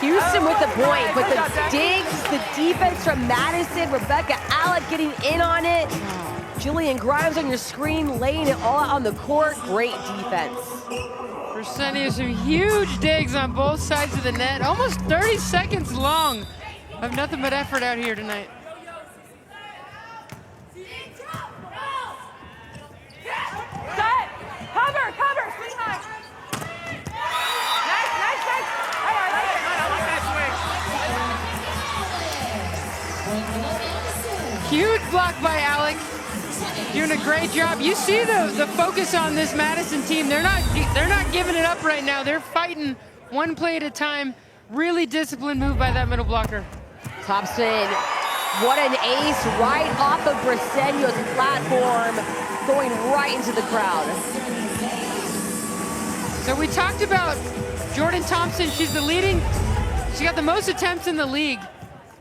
Houston with the point, but the digs, the defense from Madison, Rebecca Alec getting in on it. Jillian Grimes on your screen, laying it all out on the court. Great defense. Bresenia, some huge digs on both sides of the net. Almost 30 seconds long of nothing but effort out here tonight. Set. Cover, cover. Swing high. Nice, nice, nice. I like that swing. Huge block by Alec. Doing a great job. You see the focus on this Madison team. They're not giving it up right now. They're fighting one play at a time. Really disciplined move by that middle blocker. Thompson, what an ace right off of Bresenia's platform, going right into the crowd. So we talked about Jordan Thompson. She got the most attempts in the league.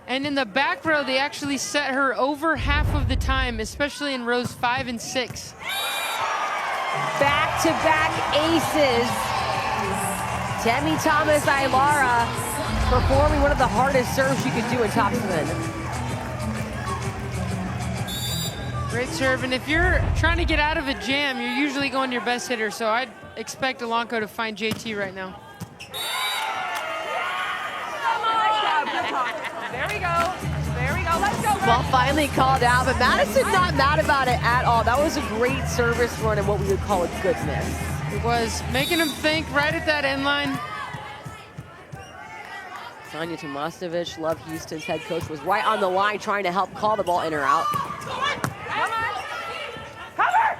And in the back row, they actually set her over half of the time, especially in rows 5 and 6. Back-to-back aces. Demi Thomas-Ailara performing one of the hardest serves you could do in topspin. Great serve, and if you're trying to get out of a jam, you're usually going your best hitter, so I'd expect Alonko to find JT right now. There we go. There we go. Let's go. Ball finally called out, but Madison not mad about it at all. That was a great service run and what we would call a good miss. It was making them think right at that end line. Sonia Tomasevich, Love Houston's head coach, was right on the line trying to help call the ball in or out. Come on. Cover.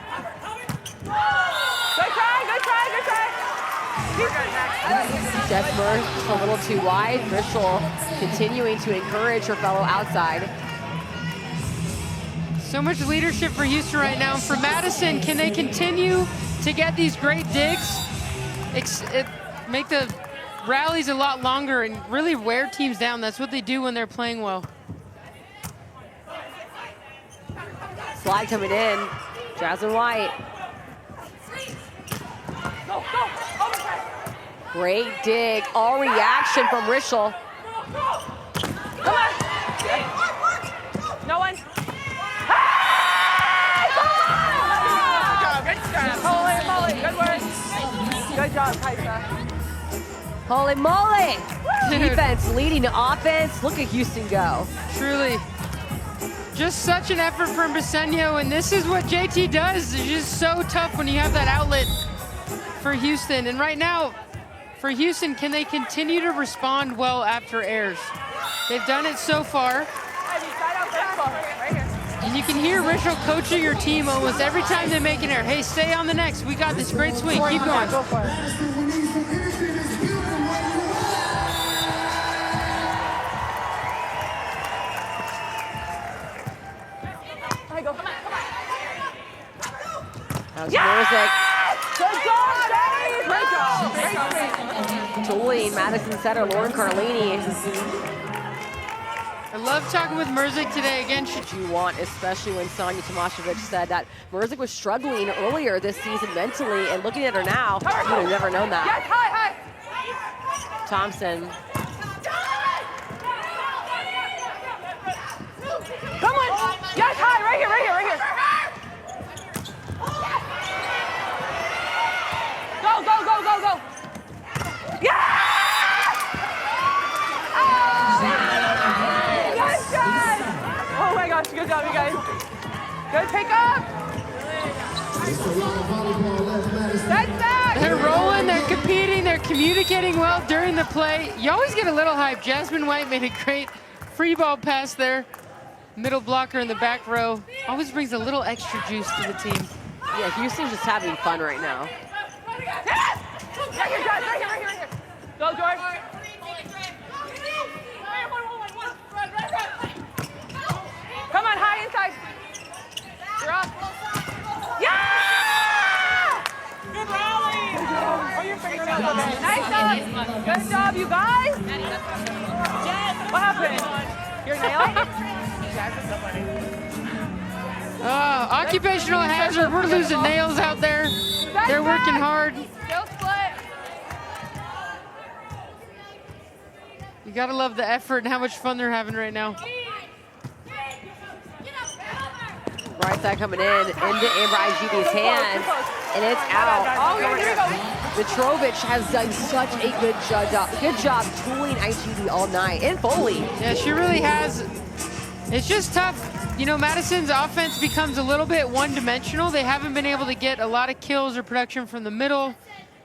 Good try, good try, good try. Jess Murr just a little too wide. Rishel continuing to encourage her fellow outside. So much leadership for Houston right now. For Madison, can they continue to get these great digs? Make the rallies a lot longer and really wear teams down. That's what they do when they're playing well. Slide coming in. Jasmine White. Go, go. Great dig. All reaction from Rishel. Come on. No one. Hey, good job. Holy moly. Good work. Good job, Kaisa. Holy moly. Defense leading to offense. Look at Houston go. Truly. Just such an effort from Bresenia, and this is what JT does. It's just so tough when you have that outlet for Houston. And right now, for Houston, can they continue to respond well after errors? They've done it so far. And you can hear Rachel coaching your team almost every time they make an error. Hey, stay on the next. We got this great swing. Keep going. Go for it. Go. Come on, come on. That was Morozek. Good job, Dave. Great job. Julie, Madison setter, Lauren Carlini. I love talking with Merzik today. Again, You want, especially when Sonia Tomasevich said that Merzik was struggling earlier this season mentally, and looking at her now, you would have never known that. Yes, high, high. Thompson. Come on. Yes, high. Right here, right here, right here. Go, go, go, go, go. Yeah! Oh, yes, guys. Oh my gosh, good job, you guys. Good pick up. That's that. they're rolling, they're competing, they're communicating well during the play. You always get a little hype. Jasmine White made a great free ball pass there. Middle blocker in the back row. Always brings a little extra juice to the team. Yeah, Houston's just having fun right now. Right here, Josh, right here, right here, right here. Go, Jordan. Come on, high inside. You're up. Yeah! Good rally. Oh, your fingernails okay. Nice job. Good job, you guys. What happened? Your nail? Occupational hazard. We're losing nails out there. They're working hard. Still split. You gotta love the effort and how much fun they're having right now. Right side coming in, into Amber IGD's hands, and it's out. Oh, here we go. Mitrovic has done such a good job tooling IGD all night, and Foley. Yeah, she really has. It's just tough. You know, Madison's offense becomes a little bit one-dimensional. They haven't been able to get a lot of kills or production from the middle.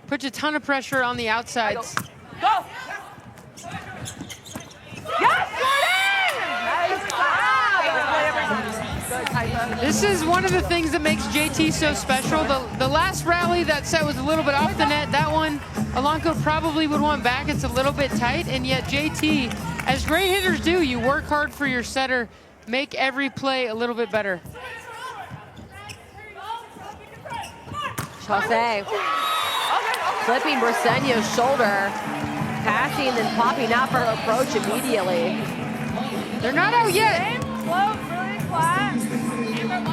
Puts a ton of pressure on the outsides. Go. Yes, Jordan! Nice. Good, Tyson. This is one of the things that makes JT so special. The last rally, that set was a little bit off the net. That one, Alanko probably would want back. It's a little bit tight, and yet JT, as great hitters do, you work hard for your setter, make every play a little bit better. Chaussee flipping Briseño's shoulder, passing and then popping out for her approach immediately. They're not out yet. Float really flat.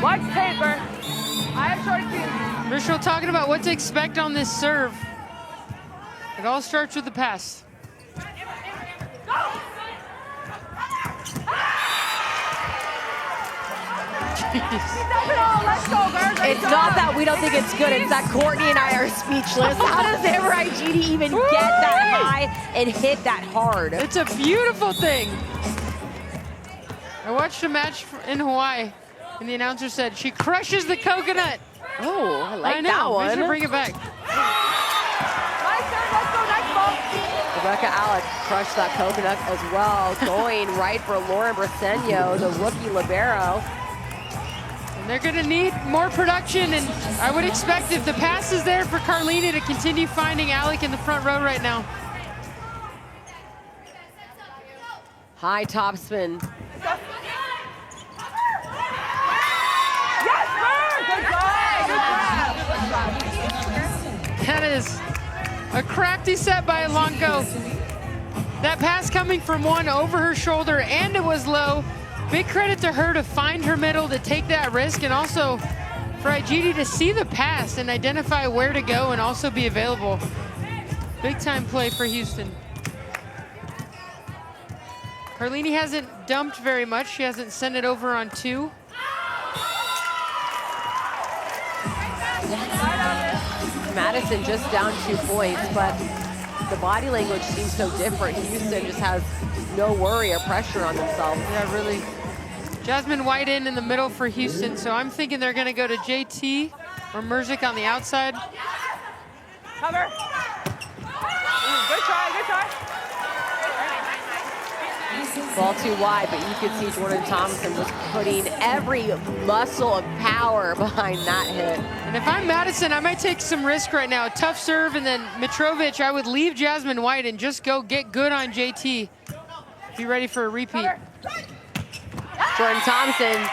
Watch paper. I have short feet. Rishel talking about what to expect on this serve. It all starts with the pass. It's not that we don't think it's good, it's that Courtney and I are speechless. How does Amber IGD even get that high and hit that hard? It's a beautiful thing. I watched a match in Hawaii, and the announcer said, she crushes the coconut. Oh, I like that one. We should bring it back. Nice serve, let's go, nice ball. Rebecca Alec crushed that coconut as well, going right for Lauren Briseño, the rookie libero. And they're gonna need more production, and I would expect if the pass is there for Carlini to continue finding Alec in the front row right now. High topspin. Yes, Bird! Good job! That is a crafty set by Alanko. That pass coming from one over her shoulder, and it was low. Big credit to her to find her middle, to take that risk, and also for IGD to see the pass and identify where to go and also be available. Big time play for Houston. Carlini hasn't dumped very much. She hasn't sent it over on two. Madison just down 2 points, but the body language seems so different. Houston just has no worry or pressure on themselves. Yeah, really. Jasmine White in the middle for Houston, so I'm thinking they're going to go to JT or Merzik on the outside. Cover. Ooh, good try, good try. Ball too wide, but you could see Jordan Thompson was putting every muscle of power behind that hit. And if I'm Madison, I might take some risk right now. A tough serve, and then Mitrovic, I would leave Jasmine White and just go get good on JT. Be ready for a repeat. Jordan Thompson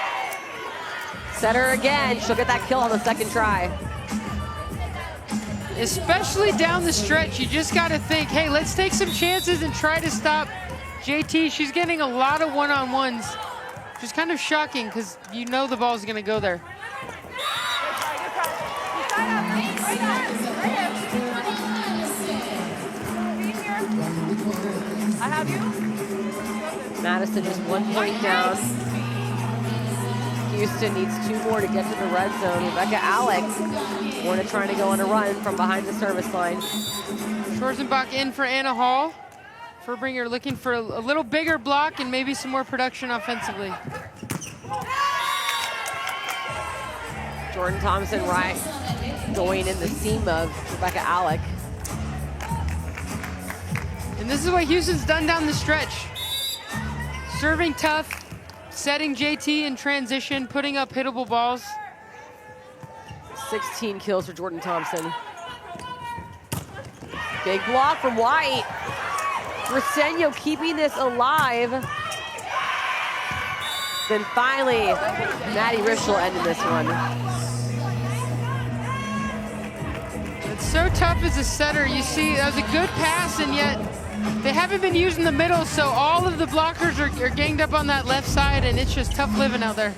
set her again. She'll get that kill on the second try. Especially down the stretch, you just got to think, hey, let's take some chances and try to stop JT. She's getting a lot of one-on-ones, which is kind of shocking because you know the ball's going to go there. I have you. Madison just 1 point down. Houston needs 2 more to get to the red zone. Rebecca Alec, Warner trying to go on a run from behind the service line. Schwarzenbach in for Anna Hall. Furbringer looking for a little bigger block and maybe some more production offensively. Jordan Thompson right, going in the seam of Rebecca Alec. And this is what Houston's done down the stretch. Serving tough, setting JT in transition, putting up hittable balls. 16 kills for Jordan Thompson. Big block from White. Briseño keeping this alive. Then finally, Maddie Rischel ended this one. It's so tough as a setter. You see, that was a good pass, and yet they haven't been using the middle, so all of the blockers are ganged up on that left side, and it's just tough living out there.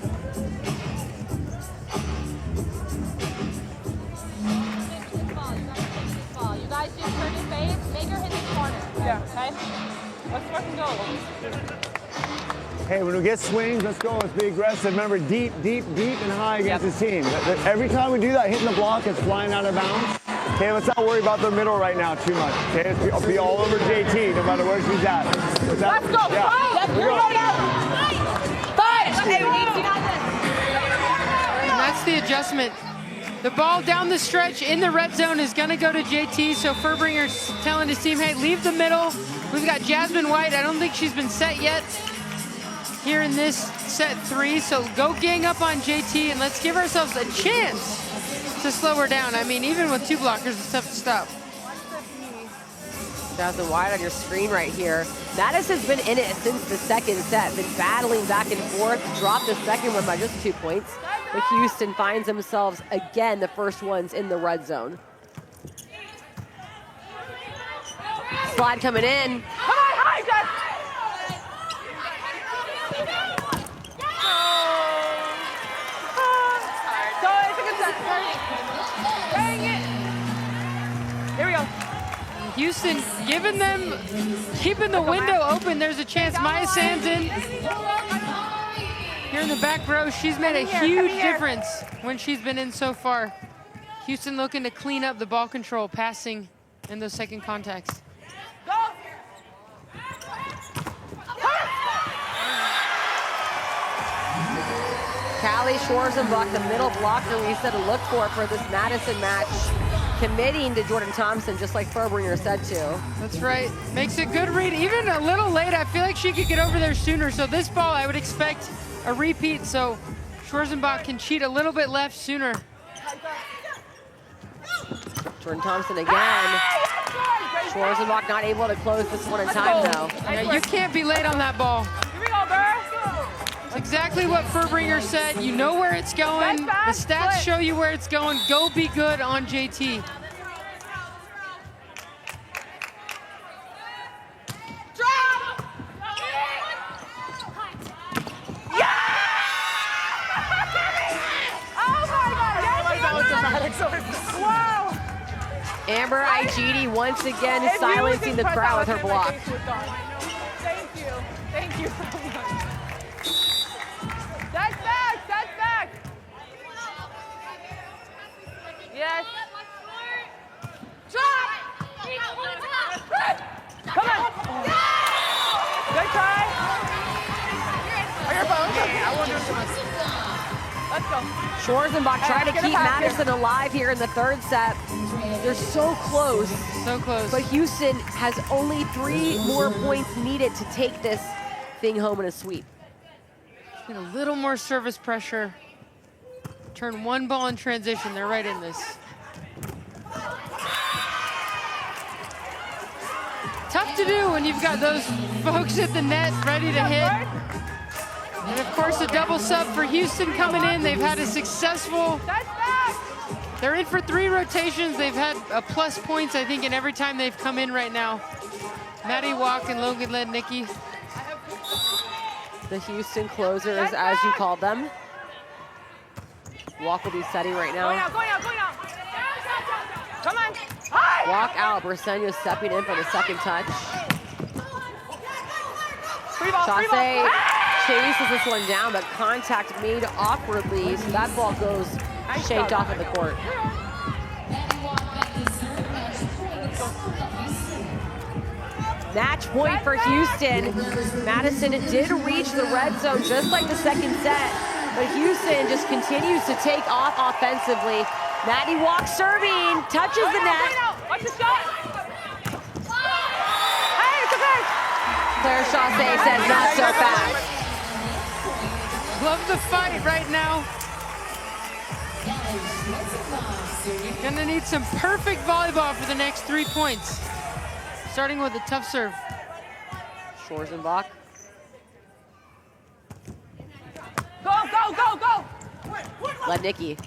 You guys just turn your face, make her hit the corner. Yeah. Okay? Let's fucking go. Hey, when we get swings, let's go. Let's be aggressive. Remember, deep, deep, deep and high against this team. Every time we do that, hitting the block is flying out of bounds. Okay, let's not worry about the middle right now too much. Okay, let's be all over JT, no matter where she's at. Let's go. Yeah. Five. Hey, And that's the adjustment. The ball down the stretch in the red zone is going to go to JT, so Furbringer's telling his team, hey, leave the middle. We've got Jasmine White. I don't think she's been set yet here in this set 3, so go gang up on JT and let's give ourselves a chance to slow her down. I mean, even with 2 blockers, it's tough to stop. Jasmine White on your screen right here. Madison's been in it since the second set, been battling back and forth, dropped the second one by just 2 points. But Houston finds themselves again the first ones in the red zone. Slide coming in. Come on, high, Jess. So it's a good set. Dang it. Here we go. Houston giving them, keeping the window open. There's a chance Maya Sands in. Here in the back row, she's made a huge difference when she's been in so far. Houston looking to clean up the ball control, passing, and those second contacts. Go. Callie Schwarzenbach, the middle blocker we said to look for this Madison match, committing to Jordan Thompson, just like Furbringer said to. That's right. Makes a good read. Even a little late, I feel like she could get over there sooner. So this ball, I would expect a repeat, so Schwarzenbach can cheat a little bit left sooner. Jordan Thompson again. Schwarzenbach not able to close this one in time, though. Yeah, you can't be late on that ball. Here we go, girl. It's exactly what Furbringer said. You know where it's going. The stats show you where it's going. Go be good on JT. Wow. Amber Igidi once again silencing the crowd with her block. Thank you. Thank you so much. That's back. That's back. Yes. Drop. Come on. Good try. Are your bones okay? I wonder if let's go. Schwarzenbach trying to keep Madison alive here in the third set. They're so close. So close. But Houston has only 3 more points needed to take this thing home in a sweep. Get a little more service pressure. Turn one ball in transition. They're right in this. Tough to do when you've got those folks at the net ready to hit. And of course, a double sub for Houston coming in. They've had a successful, they're in for 3 rotations. They've had a plus points, I think, in every time they've come in right now. Maddie Walk and Logan Lednicki. The Houston closers, as you called them. Walk will be setting right now. Going out. Come on. Walk out. Briseño stepping in for the second touch. Chaussee chases this one down, but contact made awkwardly, so that ball goes shaped off of the court. Match point for Houston. Madison did reach the red zone just like the second set, but Houston just continues to take off offensively. Maddie Walk serving, touches the net. Watch the shot. Hey, it's okay. Claire Chaussee says not so fast. Love the fight right now. Gonna need some perfect volleyball for the next 3 points. starting with a tough serve. Schwarzenbach. Go, go, go, go! Lednicki.